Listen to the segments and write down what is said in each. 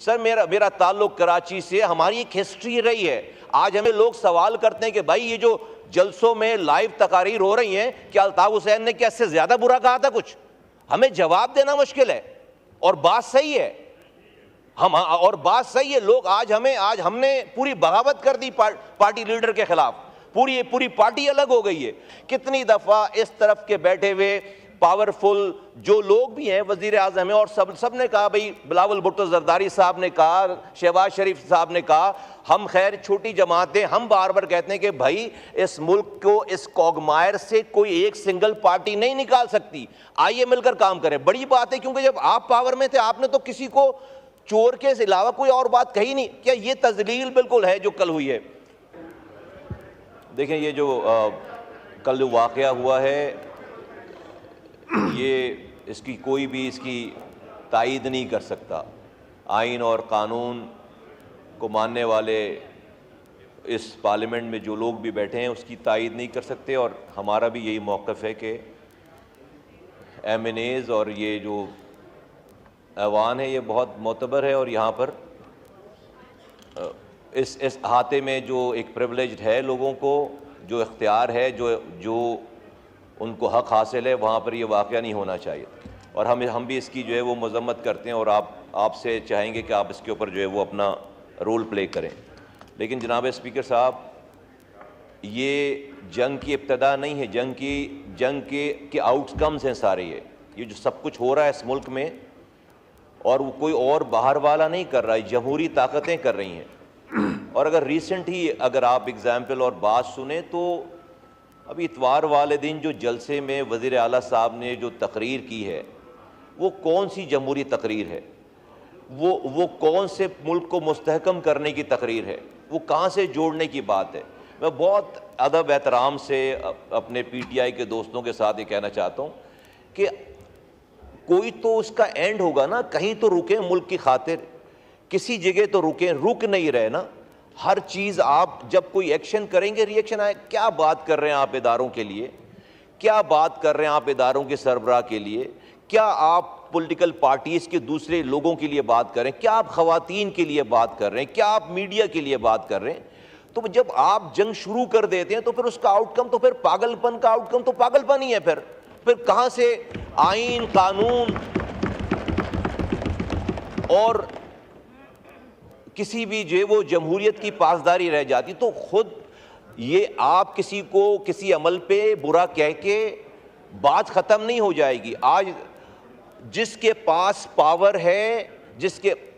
Sir मेरा मेरा ताल्लुक कराची से, हमारी एक हिस्ट्री रही है। आज हमें लोग सवाल करते हैं कि भाई ये जो जलसों में लाइव तकारीर हो रही हैं, क्या अल्ताफ हुसैन ने क्या इससे ज्यादा बुरा कहा था कुछ? हमें जवाब देना मुश्किल है। और बात सही है, और बात सही है। लोग आज हमने पूरी बगावत कर दी पार्टी लीडर के खिलाफ। पूरी पार्टी अलग हो गई है। कितनी दफा इस तरफ के बैठे हुए पावरफुल जो लोग भी हैं, वजीर आजम है, और सब ने कहा, भाई बिलावल भुट्टो जरदारी साहब ने कहा, शहबाज शरीफ साहब ने कहा, हम खैर छोटी जमातें, हम बार बार कहते हैं कि भाई इस मुल्क को इस कॉगमायर से कोई एक सिंगल पार्टी नहीं निकाल सकती, आइए मिलकर काम करें। बड़ी बात है, क्योंकि जब आप पावर में थे आपने तो किसी को चोर के अलावा कोई और बात कही नहीं। क्या ये तजलील बिल्कुल है जो कल हुई है? देखें, ये जो कल जो वाक़या हुआ है, ये इसकी कोई भी इसकी तायीद नहीं कर सकता। आइन और कानून को मानने वाले इस पार्लियामेंट में जो लोग भी बैठे हैं उसकी तायीद नहीं कर सकते। और हमारा भी यही मौक़िफ़ है कि MNAs और ये जो ऐवान है ये बहुत मोतबर है, और यहाँ पर इस अहाते में जो एक प्रिविलेज्ड है लोगों को, जो इख्तियार है, जो उनको हक़ हासिल है, वहाँ पर ये वाक़या नहीं होना चाहिए। और हम भी इसकी जो है वो मज़म्मत करते हैं, और आपसे चाहेंगे कि आप इसके ऊपर जो है वो अपना रोल प्ले करें। लेकिन जनाब स्पीकर साहब, ये जंग की इब्तदा नहीं है, जंग के आउटकम्स हैं सारे। ये जो सब कुछ हो रहा है इस मुल्क में, और वो कोई और बाहर वाला नहीं कर रहा है, जमहूरी ताकतें कर रही हैं। और अगर रिसेंट ही अगर आप एग्ज़ाम्पल और बात सुने तो अभी इतवार वाले दिन जो जलसे में वज़ीर आला साहब ने जो तकरीर की है, वो कौन सी जमहूरी तकरीर है? वो कौन से मुल्क को मुस्तहकम करने की तकरीर है? वो कहाँ से जोड़ने की बात है? मैं बहुत अदब एहतराम से अपने PTI के दोस्तों के साथ ये कहना चाहता हूँ कि कोई तो उसका एंड होगा ना, कहीं तो रुकें मुल्क की खातिर, किसी जगह तो रुकें। रुक नहीं रहे ना, हर चीज़ आप जब कोई एक्शन करेंगे रिएक्शन आए। क्या बात कर रहे हैं आप इदारों के लिए? क्या बात कर रहे हैं आप इदारों के सरबराह के लिए? क्या आप पॉलिटिकल पार्टीज़ के दूसरे लोगों के लिए बात कर रहे हैं? क्या आप ख़वातीन के लिए बात कर रहे हैं? क्या आप मीडिया के लिए बात कर रहे हैं? तो जब आप जंग शुरू कर देते हैं तो फिर उसका आउटकम तो फिर पागलपन का आउटकम तो पागलपन ही है। फिर कहाँ से आइन कानून और किसी भी जो वो जमहूरियत की पासदारी रह जाती? तो खुद ये आप किसी को किसी अमल पे बुरा कह के बात ख़त्म नहीं हो जाएगी। आज जिसके पास पावर है,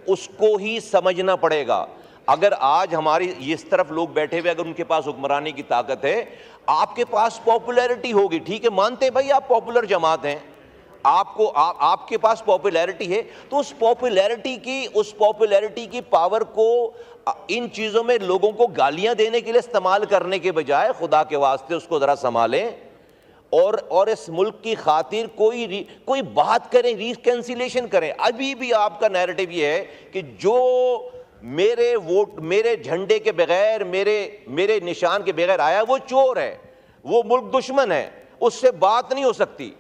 उसको ही समझना पड़ेगा। अगर आज हमारी इस तरफ लोग बैठे हुए, अगर उनके पास हुक्मरानी की ताकत है, आपके पास पॉपुलैरिटी होगी, ठीक है, मानते हैं भाई आप पॉपुलर जमात हैं, आपके पास पॉपुलैरिटी है, तो उस पॉपुलैरिटी की पावर को इन चीज़ों में लोगों को गालियां देने के लिए इस्तेमाल करने के बजाय खुदा के वास्ते उसको ज़रा संभालें और इस मुल्क की खातिर कोई बात करें, रिकन्सिलेशन करें। अभी भी आपका नैरेटिव ये है कि जो मेरे वोट, मेरे झंडे के बगैर, मेरे निशान के बगैर आया वो चोर है, वो मुल्क दुश्मन है, उससे बात नहीं हो सकती।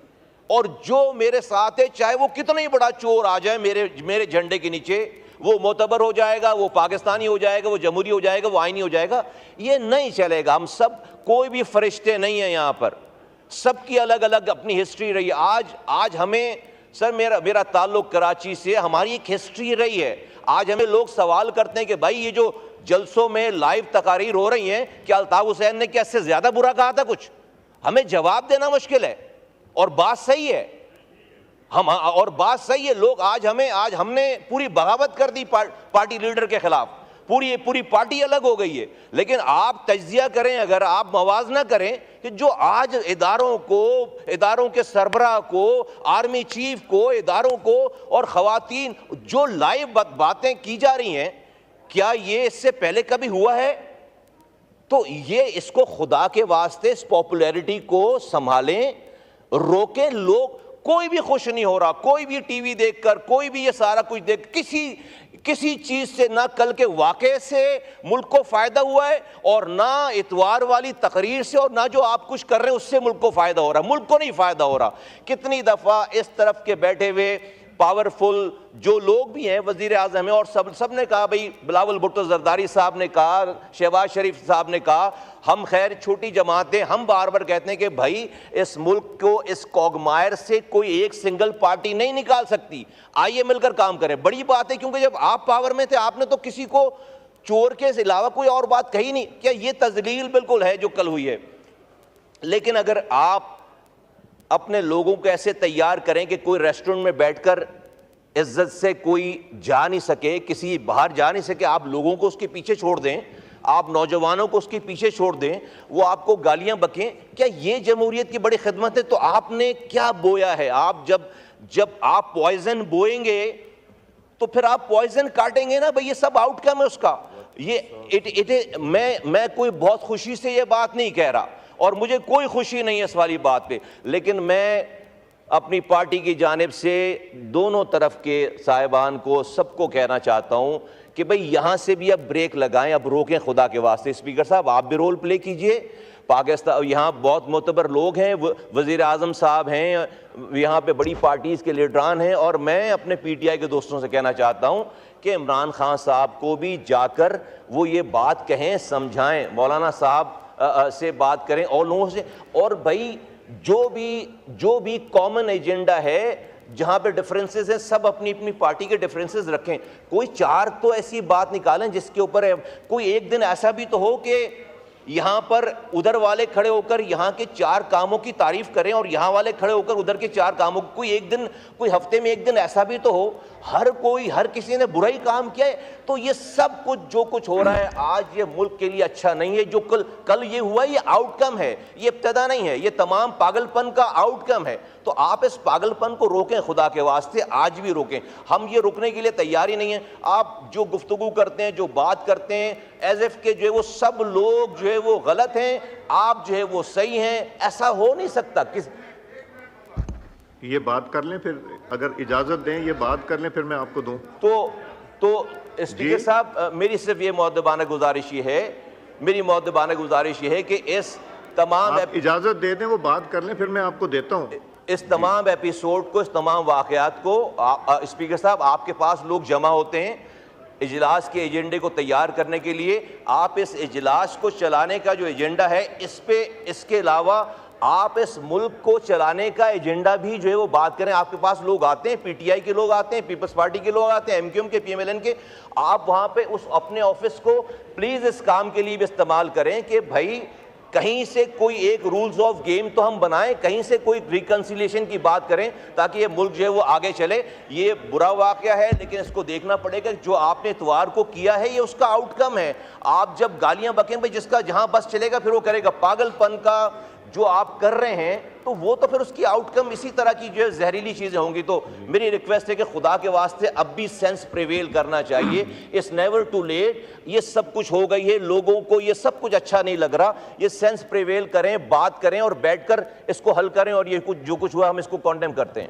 और जो मेरे साथ है, चाहे वो कितना ही बड़ा चोर आ जाए मेरे झंडे के नीचे, वो मोतबर हो जाएगा, वो पाकिस्तानी हो जाएगा, वो जमहूरी हो जाएगा, वो आईनी हो जाएगा। ये नहीं चलेगा। हम सब कोई भी फरिश्ते नहीं है यहाँ पर, सबकी अलग अलग अपनी हिस्ट्री रही है। आज हमें, सर मेरा ताल्लुक कराची से, हमारी एक हिस्ट्री रही है। आज हमें लोग सवाल करते हैं कि भाई ये जो जलसों में लाइव तकारीर हो रही हैं, क्या अल्ताफ हुसैन ने क्या इससे ज्यादा बुरा कहा था कुछ? हमें जवाब देना मुश्किल है। और बात सही है, लोग आज हमने पूरी बगावत कर दी पार्टी लीडर के खिलाफ। पूरी पार्टी अलग हो गई है। लेकिन आप तज्जिया करें, अगर आप मवाजना करें कि जो आज इदारों के सरबराह को, आर्मी चीफ को, इदारों को और ख़वातीन जो लाइव बातें की जा रही हैं, क्या ये इससे पहले कभी हुआ है? तो ये इसको खुदा के वास्ते इस पॉपुलैरिटी को संभालें, रोकें। लोग कोई भी खुश नहीं हो रहा, कोई भी टीवी देखकर, कोई भी ये सारा कुछ देख, किसी चीज से, ना कल के वाक़े से मुल्क को फायदा हुआ है, और ना इतवार वाली तकरीर से, और ना जो आप कुछ कर रहे हैं उससे मुल्क को फायदा हो रहा। मुल्क को नहीं फायदा हो रहा। कितनी दफा इस तरफ के बैठे हुए पावरफुल जो लोग भी हैं, वजीर आज़म हैं, और सब ने कहा, भाई बिलावल भुट्टो जरदारी साहब ने कहा, शहबाज शरीफ साहब ने कहा, हम खैर छोटी जमातें, हम बार बार कहते हैं कि भाई इस मुल्क को इस कॉगमायर से कोई एक सिंगल पार्टी नहीं निकाल सकती, आइए मिलकर काम करें। बड़ी बात है, क्योंकि जब आप पावर में थे आपने तो किसी को चोर के अलावा कोई और बात कही नहीं। क्या ये तजलील बिल्कुल है जो कल हुई है। लेकिन अगर आप अपने लोगों को ऐसे तैयार करें कि कोई रेस्टोरेंट में बैठकर इज्जत से कोई जा नहीं सके, किसी बाहर जा नहीं सके, आप लोगों को उसके पीछे छोड़ दें, आप नौजवानों को उसके पीछे छोड़ दें, वो आपको गालियां बकें, क्या ये जमहूरियत की बड़ी खिदमत है? तो आपने क्या बोया है? आप जब आप पॉइजन बोएंगे तो फिर आप पॉइजन काटेंगे ना भाई, ये सब आउटकम है उसका। ये मैं कोई बहुत खुशी से ये बात नहीं कह रहा, और मुझे कोई खुशी नहीं है इस वाली बात पे, लेकिन मैं अपनी पार्टी की जानिब से दोनों तरफ के साहिबान को, सबको कहना चाहता हूं कि भाई यहां से भी अब ब्रेक लगाएं, अब रोकें खुदा के वास्ते। स्पीकर साहब आप भी रोल प्ले कीजिए। पाकिस्तान यहाँ बहुत मोतबर लोग हैं, वज़ीर आज़म साहब हैं, यहाँ पे बड़ी पार्टीज़ के लीडरान हैं, और मैं अपने PTI के दोस्तों से कहना चाहता हूँ कि इमरान खान साहब को भी जाकर वो ये बात कहें, समझाएं, मौलाना साहब से बात करें और लोगों से। और भाई जो भी कॉमन एजेंडा है, जहाँ पे डिफरेंसेस हैं, सब अपनी अपनी पार्टी के डिफरेंसेस रखें। कोई चार तो ऐसी बात निकालें जिसके ऊपर कोई एक दिन ऐसा भी तो हो कि यहाँ पर उधर वाले खड़े होकर यहाँ के चार कामों की तारीफ करें और यहाँ वाले खड़े होकर उधर के चार कामों की। कोई एक दिन, कोई हफ्ते में एक दिन ऐसा भी तो हो। हर किसी ने बुरा ही काम किया है। तो ये सब कुछ जो कुछ हो रहा है आज, ये मुल्क के लिए अच्छा नहीं है। जो कल ये हुआ, ये आउटकम है, ये इब्तदा नहीं है, ये तमाम पागलपन का आउटकम है। तो आप इस पागलपन को रोकें, खुदा के वास्ते आज भी रोकें। हम ये रुकने के लिए तैयार ही नहीं है। आप जो गुफ्तगू करते हैं, जो बात करते हैं, एज इफ के जो है वो सब लोग जो है वो गलत हैं, आप जो है वो सही हैं, ऐसा हो नहीं सकता। ये बात कर लें, फिर अगर इजाजत दें ये बात कर लें, फिर मैं आपको दूं। तो स्पीकर साहब, मेरी सिर्फ ये मुअद्दबाना गुजारिश ये है कि इस तमाम इजाजत दे दें, वो बात कर लें, फिर मैं आपको देता हूं। इस तमाम एपिसोड को, इस तमाम वाक़यात को, स्पीकर साहब आपके पास लोग जमा होते हैं इजलास के एजेंडे को तैयार करने के लिए। आप इस इजलास को चलाने का जो एजेंडा है, इसके अलावा आप इस मुल्क को चलाने का एजेंडा भी जो है वो बात करें। आपके पास लोग आते हैं, PTI के लोग आते हैं, पीपल्स पार्टी के लोग आते हैं, MQM के, PMLN के। आप वहाँ पे उस अपने ऑफिस को प्लीज़ इस काम के लिए भी इस्तेमाल करें कि भाई कहीं से कोई एक रूल्स ऑफ गेम तो हम बनाएं, कहीं से कोई रिकंसिलिएशन की बात करें, ताकि ये मुल्क जो है वो आगे चले। ये बुरा वाक़या है, लेकिन इसको देखना पड़ेगा जो आपने इतवार को किया है ये उसका आउटकम है। आप जब गालियां बकें भाई, जिसका जहां बस चलेगा फिर वो करेगा, पागलपन का जो आप कर रहे हैं, तो वो तो फिर उसकी आउटकम इसी तरह की जो है जहरीली चीज़ें होंगी। तो मेरी रिक्वेस्ट है कि खुदा के वास्ते अब भी सेंस प्रिवेल करना चाहिए। It's never too late. ये सब कुछ हो गई है, लोगों को ये सब कुछ अच्छा नहीं लग रहा। ये सेंस प्रिवेल करें, बात करें और बैठकर इसको हल करें, और ये कुछ जो कुछ हुआ हम इसको कॉन्डेम करते हैं।